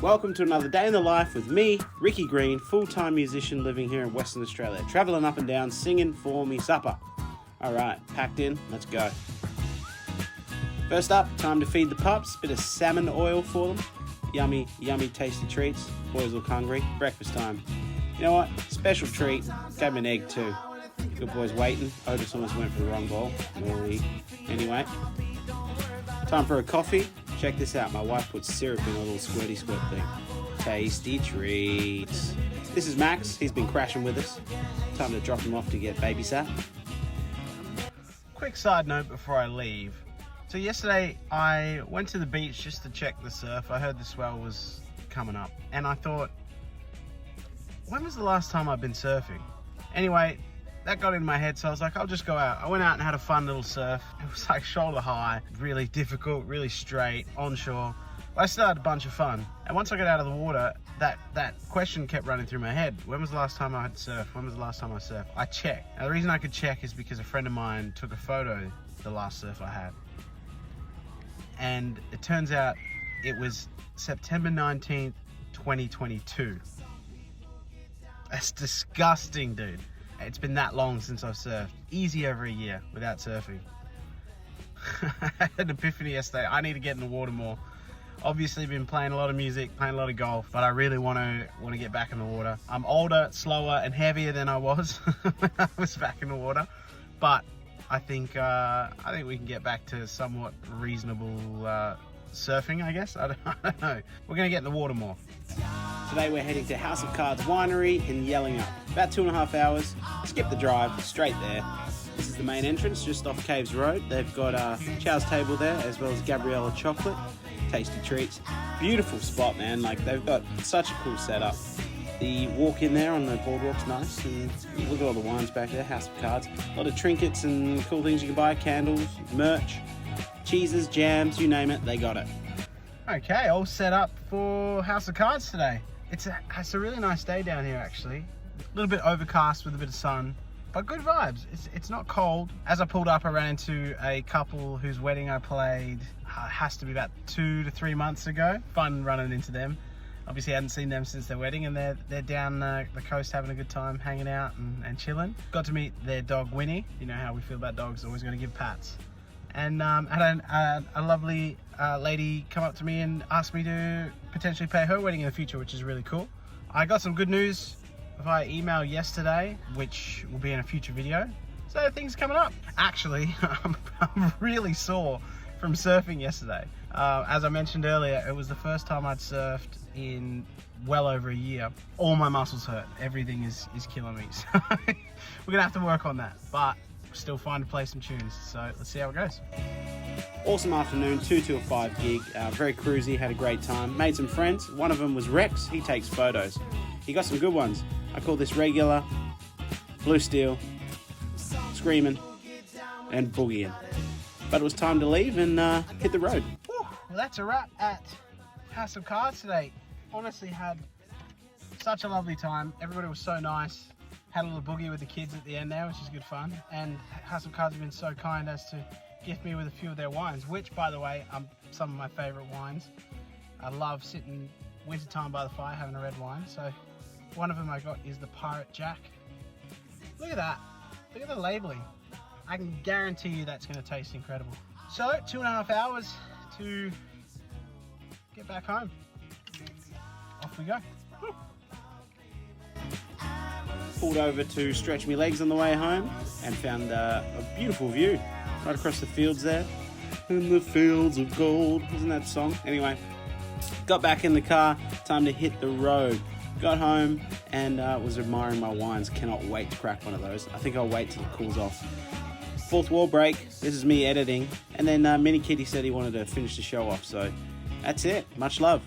Welcome to another day in the life with me, Ricky Green, full-time musician living here in Western Australia, travelling up and down, singing for me supper. Alright, packed in, let's go. First up, time to feed the pups, bit of salmon oil for them. Yummy, yummy, tasty treats. Boys look hungry, breakfast time. You know what, special treat, gave him an egg too. Good boy's waiting, Otis almost went for the wrong bowl. Anyway, time for a coffee. Check this out, my wife puts syrup in a little squirty squirt thing. Tasty treats. This is Max, he's been crashing with us. Time to drop him off to get babysat. Quick side note before I leave. So yesterday I went to the beach just to check the surf. I heard the swell was coming up and I thought, when was the last time I've been surfing? Anyway, that got in my head, so I was like, I'll just go out. I went out and had a fun little surf. It was like shoulder high, really difficult, really straight, onshore. But I still had a bunch of fun. And once I got out of the water, that question kept running through my head. When was the last time I had surfed? When was the last time I surfed? I checked. Now the reason I could check is because a friend of mine took a photo the last surf I had. And it turns out it was September 19th, 2022. That's disgusting, dude. It's been that long since I've surfed. Easy over a year without surfing. I had an epiphany yesterday. I need to get in the water more. Obviously been playing a lot of music, playing a lot of golf, but I really want to get back in the water. I'm older, slower, and heavier than I was when I was back in the water. But I think we can get back to somewhat reasonable surfing, I guess. I don't know. We're gonna get in the water more. Today we're heading to House of Cards Winery in Yallingup. About 2.5 hours. Skip the drive, straight there. This is the main entrance, just off Caves Road. They've got Chow's table there, as well as Gabriella chocolate. Tasty treats. Beautiful spot, man. Like, they've got such a cool setup. The walk in there on the boardwalk's nice, and look at all the wines back there, House of Cards. A lot of trinkets and cool things you can buy, candles, merch, cheeses, jams, you name it, they got it. Okay, all set up for House of Cards today. It's a really nice day down here, actually. A little bit overcast with a bit of sun, but good vibes. It's not cold. As I pulled up, I ran into a couple whose wedding I played, has to be about 2 to 3 months ago. Fun running into them. Obviously, I hadn't seen them since their wedding, and they're down the coast having a good time, hanging out and chilling. Got to meet their dog, Winnie. You know how we feel about dogs, always going to give pats. And had a lovely lady come up to me and ask me to potentially pay her wedding in the future, which is really cool. I got some good news via email yesterday, which will be in a future video. So things coming up. Actually, I'm really sore from surfing yesterday. As I mentioned earlier, it was the first time I'd surfed in well over a year. All my muscles hurt. Everything is killing me. So we're gonna have to work on that, but still fine to play some tunes. So let's see how it goes. Awesome afternoon, 2 to a 5 gig. Very cruisy, had a great time. Made some friends. One of them was Rex. He takes photos. He got some good ones. I call this regular, blue steel, screaming, and boogieing. But it was time to leave and hit the road. Well, that's a wrap at House of Cards today. Honestly, had such a lovely time. Everybody was so nice. Had a little boogie with the kids at the end there, which is good fun. And House of Cards have been so kind as to gift me with a few of their wines, which, by the way, are some of my favourite wines. I love sitting wintertime by the fire having a red wine. So one of them I got is the Pirate Jack. Look at that. Look at the labelling. I can guarantee you that's going to taste incredible. So 2.5 hours to get back home. Off we go. Woo. Pulled over to stretch my legs on the way home and found a beautiful view right across the fields there. In the fields of gold, isn't that the song? Anyway, got back in the car, time to hit the road. Got home and was admiring my wines. Cannot wait to crack one of those. I think I'll wait till it cools off. Fourth wall break, this is me editing. And then Mini Kitty said he wanted to finish the show off, so that's it. Much love.